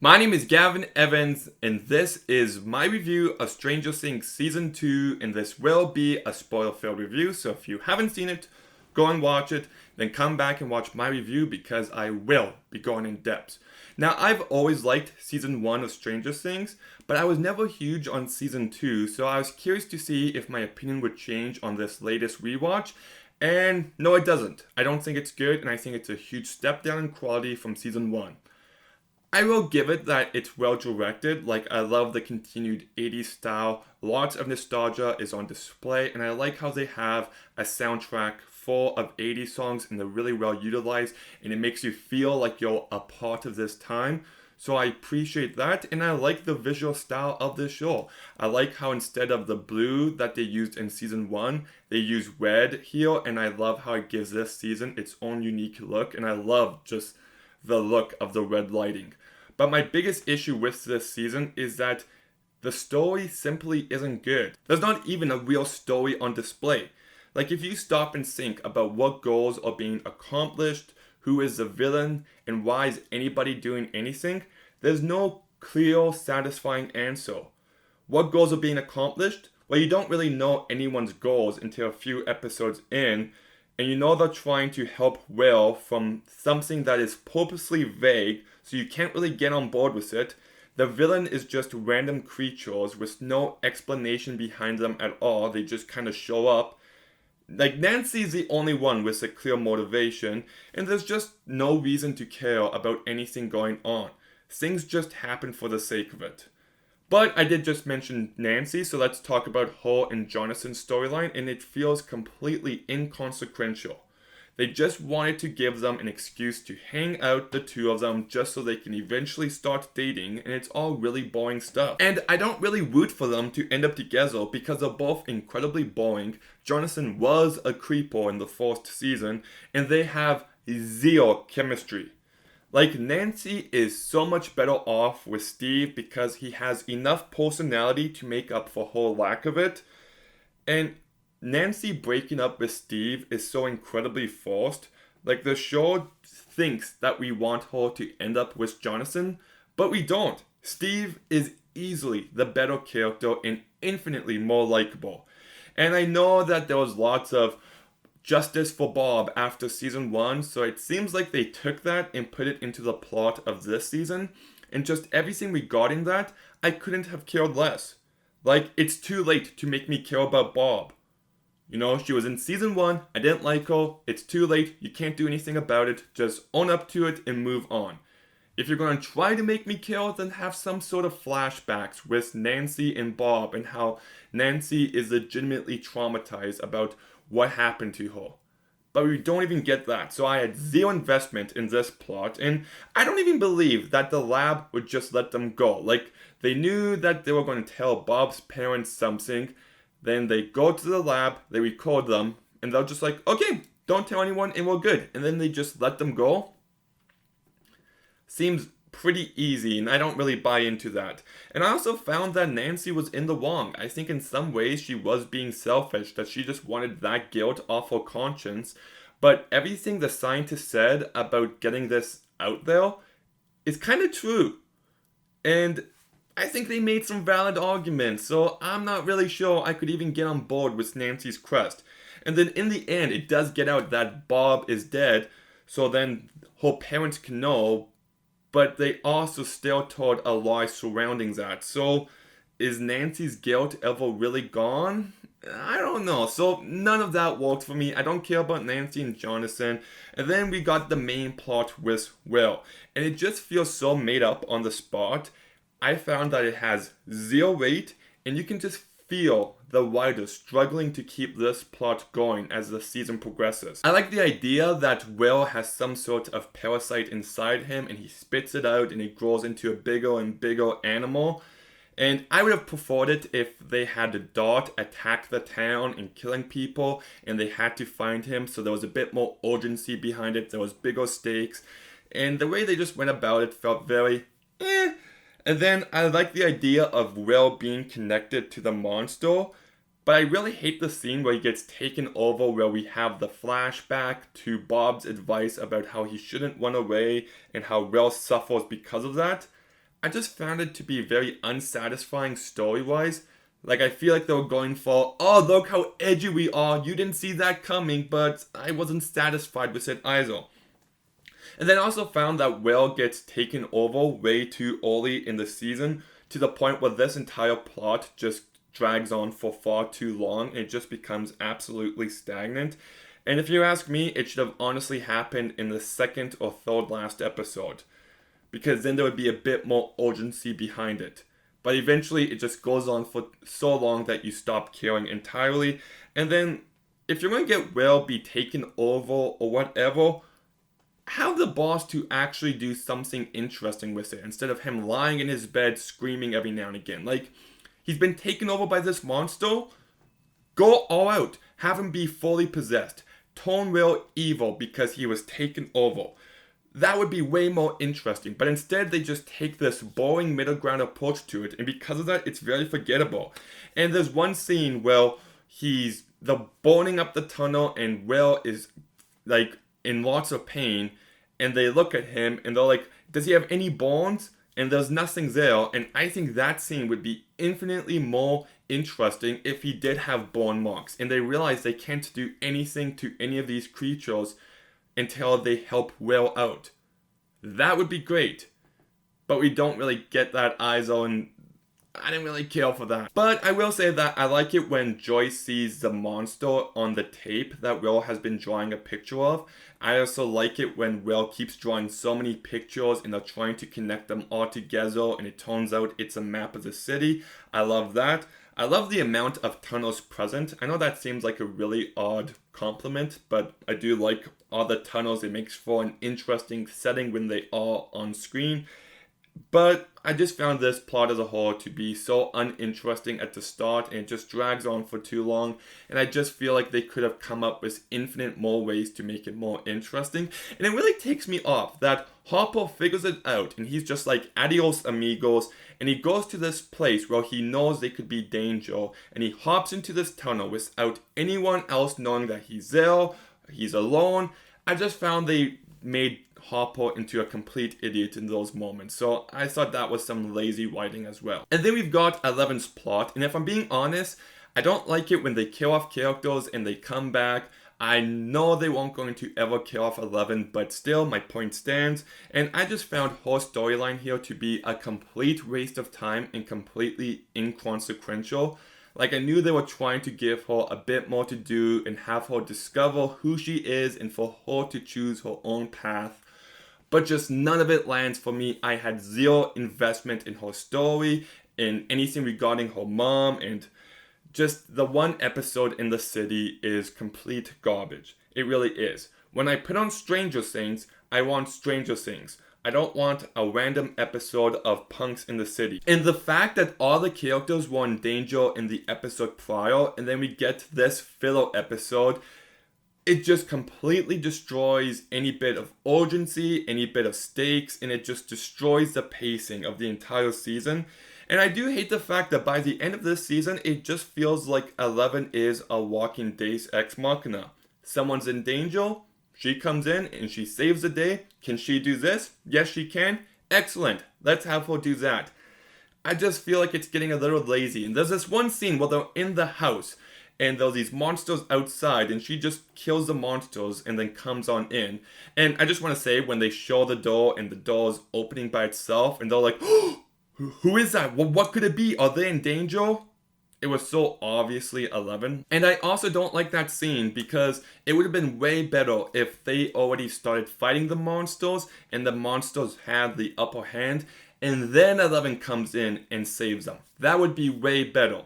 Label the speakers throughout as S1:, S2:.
S1: My name is Gavin Evans, and this is my review of Stranger Things Season 2, and this will be a spoiler-filled review, so if you haven't seen it, go and watch it, then come back and watch my review because I will be going in depth. Now, I've always liked Season 1 of Stranger Things, but I was never huge on Season 2, so I was curious to see if my opinion would change on this latest rewatch, and no, it doesn't. I don't think it's good, and I think it's a huge step down in quality from Season 1. I will give it that it's well directed. Like, I love the continued 80s style. Lots of nostalgia is on display, and I like how they have a soundtrack full of 80s songs and they're really well utilized, and it makes you feel like you're a part of this time. So I appreciate that, and I like the visual style of this show. I like how instead of the blue that they used in season 1, they use red here, and I love how it gives this season its own unique look, and I love just the look of the red lighting. But my biggest issue with this season is that the story simply isn't good. There's not even a real story on display. Like, if you stop and think about what goals are being accomplished, who is the villain, and why is anybody doing anything, there's no clear, satisfying answer. What goals are being accomplished? Well, you don't really know anyone's goals until a few episodes in, and you know they're trying to help Will from something that is purposely vague, so you can't really get on board with it. The villain is just random creatures with no explanation behind them at all. They just kind of show up. Like, Nancy's the only one with a clear motivation, and there's just no reason to care about anything going on. Things just happen for the sake of it. But I did just mention Nancy, so let's talk about her and Jonathan's storyline, and it feels completely inconsequential. They just wanted to give them an excuse to hang out, the two of them, just so they can eventually start dating, and it's all really boring stuff. And I don't really root for them to end up together because they're both incredibly boring. Jonathan was a creeper in the first season, and they have zero chemistry. Like, Nancy is so much better off with Steve because he has enough personality to make up for her lack of it. And Nancy breaking up with Steve is so incredibly forced. Like, the show thinks that we want her to end up with Jonathan, but we don't. Steve is easily the better character and infinitely more likable. And I know that there was lots of justice for Bob after season 1, so it seems like they took that and put it into the plot of this season, and just everything regarding that, I couldn't have cared less. Like, it's too late to make me care about Bob. You know, she was in season 1, I didn't like her, it's too late, you can't do anything about it, just own up to it and move on. If you're going to try to make me care, then have some sort of flashbacks with Nancy and Bob and how Nancy is legitimately traumatized about what happened to her. But we don't even get that, so I had zero investment in this plot, and I don't even believe that the lab would just let them go. Like, they knew that they were going to tell Bob's parents something, then they go to the lab, they record them, and they're just like, okay, don't tell anyone and we're good. And then they just let them go. Seems pretty easy, and I don't really buy into that. And I also found that Nancy was in the wrong. I think in some ways she was being selfish, that she just wanted that guilt off her conscience. But everything the scientist said about getting this out there is kind of true. And I think they made some valid arguments, so I'm not really sure I could even get on board with Nancy's quest. And then in the end, it does get out that Bob is dead, so then her parents can know, but they also still told a lie surrounding that. So is Nancy's guilt ever really gone? I don't know. So none of that worked for me. I don't care about Nancy and Jonathan. And then we got the main plot with Will, and it just feels so made up on the spot. I found that it has zero weight, and you can just feel the writers struggling to keep this plot going as the season progresses. I like the idea that Will has some sort of parasite inside him, and he spits it out and it grows into a bigger and bigger animal. And I would have preferred it if they had the Dart attack the town and killing people, and they had to find him, so there was a bit more urgency behind it, there was bigger stakes, and the way they just went about it felt very And then I like the idea of Will being connected to the monster, but I really hate the scene where he gets taken over, where we have the flashback to Bob's advice about how he shouldn't run away and how Will suffers because of that. I just found it to be very unsatisfying story-wise. Like, I feel like they were going for, oh, look how edgy we are, you didn't see that coming, but I wasn't satisfied with it either. And then I also found that Will gets taken over way too early in the season, to the point where this entire plot just drags on for far too long, and it just becomes absolutely stagnant. And if you ask me, it should have honestly happened in the second or third last episode, because then there would be a bit more urgency behind it. But eventually it just goes on for so long that you stop caring entirely. And then if you're going to get Will be taken over or whatever, have the boss to actually do something interesting with it, instead of him lying in his bed screaming every now and again. Like, he's been taken over by this monster. Go all out. Have him be fully possessed. Turn Will evil because he was taken over. That would be way more interesting, but instead they just take this boring middle ground approach to it, and because of that, it's very forgettable. And there's one scene where they're burning up the tunnel, and Will is like in lots of pain, and they look at him and they're like, does he have any bones? And there's nothing there. And I think that scene would be infinitely more interesting if he did have bone marks, and they realize they can't do anything to any of these creatures until they help Will out. That would be great. But we don't really get that either, and I didn't really care for that. But I will say that I like it when Joyce sees the monster on the tape that Will has been drawing a picture of. I also like it when Will keeps drawing so many pictures and they're trying to connect them all together, and it turns out it's a map of the city. I love that. I love the amount of tunnels present. I know that seems like a really odd compliment, but I do like all the tunnels. It makes for an interesting setting when they are on screen. But I just found this plot as a whole to be so uninteresting at the start, and it just drags on for too long, and I just feel like they could have come up with infinite more ways to make it more interesting. And it really takes me off that Hopper figures it out, and he's just like, adios amigos, and he goes to this place where he knows there could be danger, and he hops into this tunnel without anyone else knowing that he's there, he's alone. I just found they made Hopper into a complete idiot in those moments, so I thought that was some lazy writing as well. And then we've got Eleven's plot, and if I'm being honest, I don't like it when they kill off characters and they come back. I know they weren't going to ever kill off 11, but still, my point stands, and I just found her storyline here to be a complete waste of time and completely inconsequential. Like, I knew they were trying to give her a bit more to do and have her discover who she is and for her to choose her own path, but just none of it lands for me. I had zero investment in her story, in anything regarding her mom, and just the one episode in the city is complete garbage. It really is. When I put on Stranger Things, I want Stranger Things. I don't want a random episode of punks in the city. And the fact that all the characters were in danger in the episode prior, and then we get this filler episode, it just completely destroys any bit of urgency, any bit of stakes, and it just destroys the pacing of the entire season. And I do hate the fact that by the end of this season, it just feels like 11 is a walking Deus Ex Machina. Someone's in danger, she comes in and she saves the day. Can she do this? Yes, she can. Excellent. Let's have her do that. I just feel like it's getting a little lazy. And there's this one scene where they're in the house and there's these monsters outside, and she just kills the monsters and then comes on in. And I just want to say, when they show the door and the door is opening by itself, and they're like, oh, who is that? What could it be? Are they in danger? It was so obviously 11. And I also don't like that scene because it would have been way better if they already started fighting the monsters and the monsters had the upper hand, and then 11 comes in and saves them. That would be way better.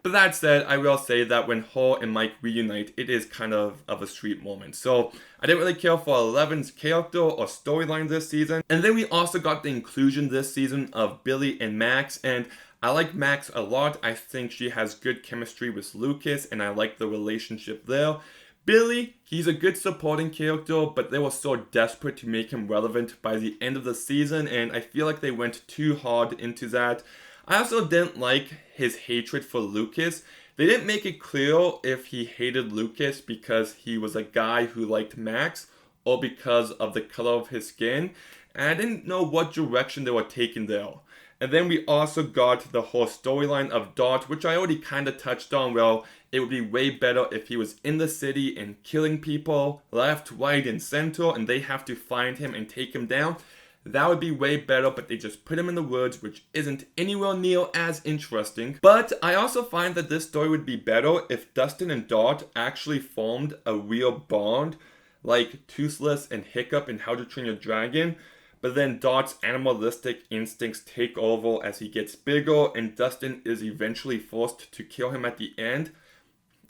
S1: But that said, I will say that when her and Mike reunite, it is kind of a sweet moment. So I didn't really care for 11's character or storyline this season. And then we also got the inclusion this season of Billy and Max, and I like Max a lot. I think she has good chemistry with Lucas, and I like the relationship there. Billy, he's a good supporting character, but they were so desperate to make him relevant by the end of the season, and I feel like they went too hard into that. I also didn't like his hatred for Lucas. They didn't make it clear if he hated Lucas because he was a guy who liked Max or because of the color of his skin, and I didn't know what direction they were taking there. And then we also got the whole storyline of Dot, which I already kind of touched on. Well, it would be way better if he was in the city and killing people left, right, and center, and they have to find him and take him down. That would be way better, but they just put him in the woods, which isn't anywhere near as interesting. But I also find that this story would be better if Dustin and Dot actually formed a real bond, like Toothless and Hiccup in How to Train Your Dragon. But then Dot's animalistic instincts take over as he gets bigger, and Dustin is eventually forced to kill him at the end.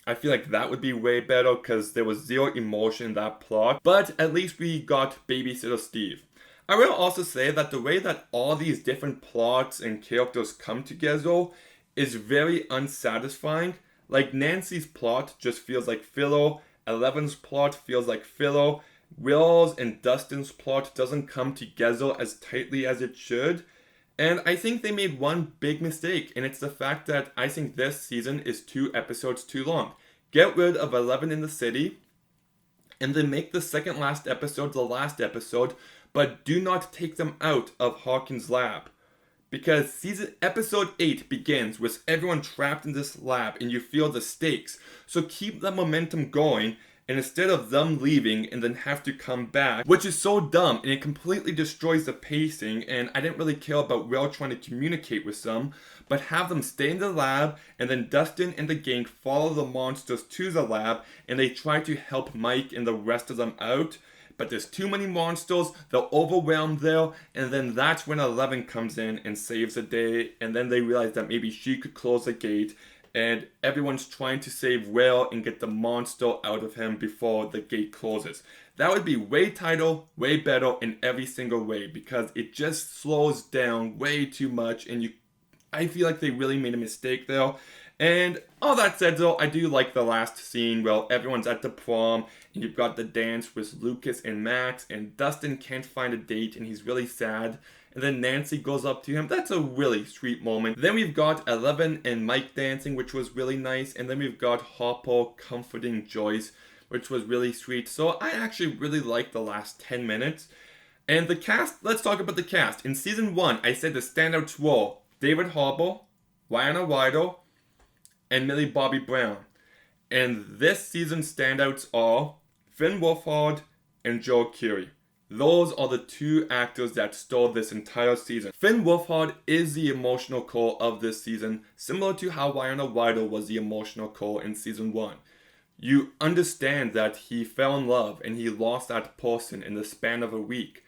S1: I feel like that would be way better because there was zero emotion in that plot. But at least we got Babysitter Steve. I will also say that the way that all these different plots and characters come together is very unsatisfying. Like Nancy's plot just feels like filler, Eleven's plot feels like filler, Will's and Dustin's plot doesn't come together as tightly as it should. And I think they made one big mistake, and it's the fact that I think this season is 2 episodes too long. Get rid of 11 in the city, and then make the second last episode the last episode, but do not take them out of Hawkins' lab. Because episode 8 begins with everyone trapped in this lab and you feel the stakes. So keep that momentum going, and instead of them leaving and then have to come back, which is so dumb and it completely destroys the pacing, and I didn't really care about Will trying to communicate with them, but have them stay in the lab and then Dustin and the gang follow the monsters to the lab and they try to help Mike and the rest of them out. But there's too many monsters, they're overwhelmed there, and then that's when 11 comes in and saves the day, and then they realize that maybe she could close the gate, and everyone's trying to save Will and get the monster out of him before the gate closes. That would be way tighter, way better in every single way, because it just slows down way too much, and I feel like they really made a mistake there. And all that said though, I do like the last scene where everyone's at the prom and you've got the dance with Lucas and Max, and Dustin can't find a date and he's really sad. And then Nancy goes up to him. That's a really sweet moment. Then we've got 11 and Mike dancing, which was really nice. And then we've got Harper comforting Joyce, which was really sweet. So I actually really liked the last 10 minutes. And the cast, let's talk about the cast. In season 1, I said the standouts were David Harbour, Winona Ryder, and Millie Bobby Brown. And this season's standouts are Finn Wolfhard and Joel Keery. Those are the 2 actors that stole this entire season. Finn Wolfhard is the emotional core of this season, similar to how Winona Ryder was the emotional core in season 1. You understand that he fell in love and he lost that person in the span of a week.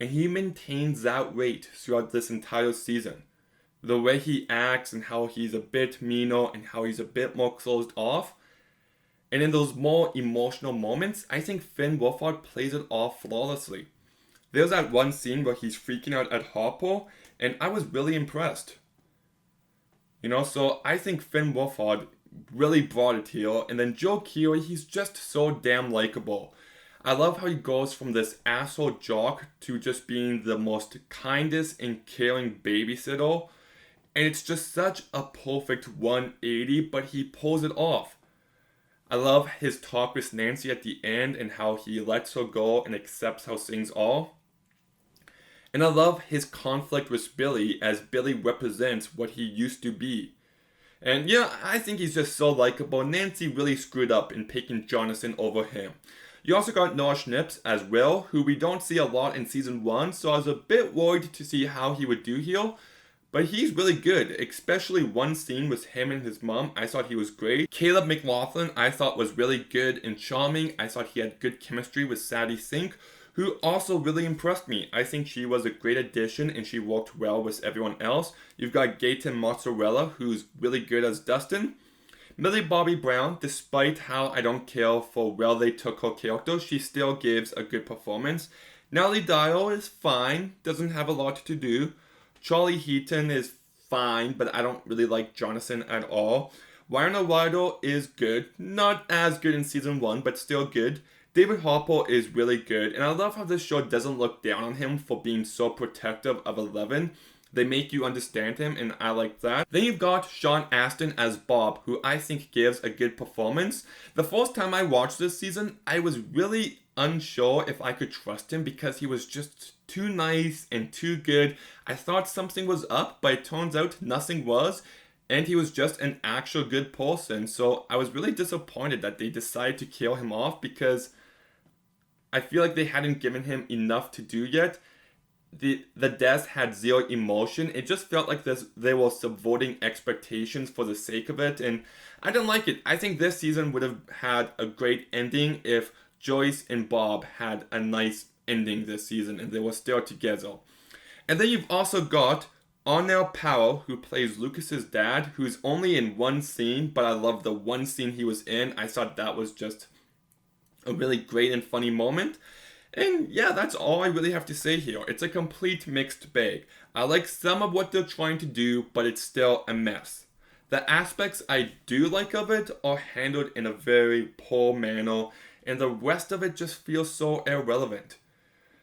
S1: And he maintains that rate throughout this entire season. The way he acts and how he's a bit meaner and how he's a bit more closed off. And in those more emotional moments, I think Finn Wolfhard plays it off flawlessly. There's that one scene where he's freaking out at Harper, and I was really impressed. So I think Finn Wolfhard really brought it here. And then Joel Keery, he's just so damn likable. I love how he goes from this asshole jock to just being the most kindest and caring babysitter. And it's just such a perfect 180, but he pulls it off. I love his talk with Nancy at the end and how he lets her go and accepts how things are. And I love his conflict with Billy as Billy represents what he used to be. And yeah, I think he's just so likable. Nancy really screwed up in picking Jonathan over him. You also got Noah Schnaps as Will, who we don't see a lot in season 1, so I was a bit worried to see how he would do here. But he's really good, especially one scene with him and his mom. I thought he was great. Caleb McLaughlin I thought was really good and charming. I thought he had good chemistry with Sadie Sink, who also really impressed me. I think she was a great addition and she worked well with everyone else. You've got Gaten Mozzarella, who's really good as Dustin. Millie Bobby Brown, despite how I don't care for where they took her character, she still gives a good performance. Natalie Dyer is fine, doesn't have a lot to do. Charlie Heaton is fine, but I don't really like Jonathan at all. Winona Ryder is good. Not as good in season 1, but still good. David Harper is really good, and I love how this show doesn't look down on him for being so protective of 11. They make you understand him, and I like that. Then you've got Sean Astin as Bob, who I think gives a good performance. The first time I watched this season, I was really unsure if I could trust him because he was just too nice and too good. I thought something was up, but it turns out nothing was. And he was just an actual good person. So I was really disappointed that they decided to kill him off, because I feel like they hadn't given him enough to do yet. The deaths had zero emotion. It just felt like they were subverting expectations for the sake of it, and I didn't like it. I think this season would have had a great ending if Joyce and Bob had a nice ending this season and they were still together. And then you've also got Arnell Powell, who plays Lucas's dad, who's only in one scene, but I love the one scene he was in. I thought that was just a really great and funny moment. And yeah, that's all I really have to say here. It's a complete mixed bag. I like some of what they're trying to do, but it's still a mess. The aspects I do like of it are handled in a very poor manner, and the rest of it just feels so irrelevant.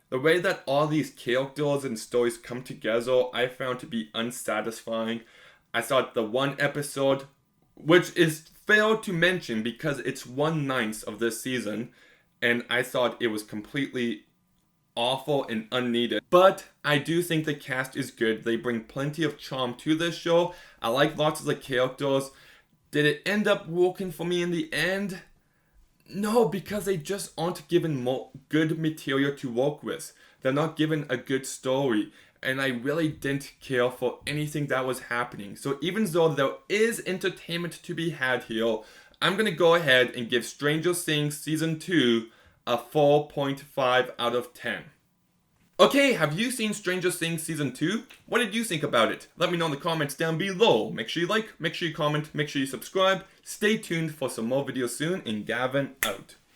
S1: The way that all these characters and stories come together, I found to be unsatisfying. I thought the one episode, which is fair to mention because it's 1/9 of this season, and I thought it was completely awful and unneeded. But I do think the cast is good. They bring plenty of charm to this show. I like lots of the characters. Did it end up working for me in the end? No, because they just aren't given more good material to work with. They're not given a good story. And I really didn't care for anything that was happening. So even though there is entertainment to be had here, I'm going to go ahead and give Stranger Things Season 2 a 4.5 out of 10. Okay, have you seen Stranger Things Season 2? What did you think about it? Let me know in the comments down below. Make sure you like, make sure you comment, make sure you subscribe. Stay tuned for some more videos soon, and Gavin out.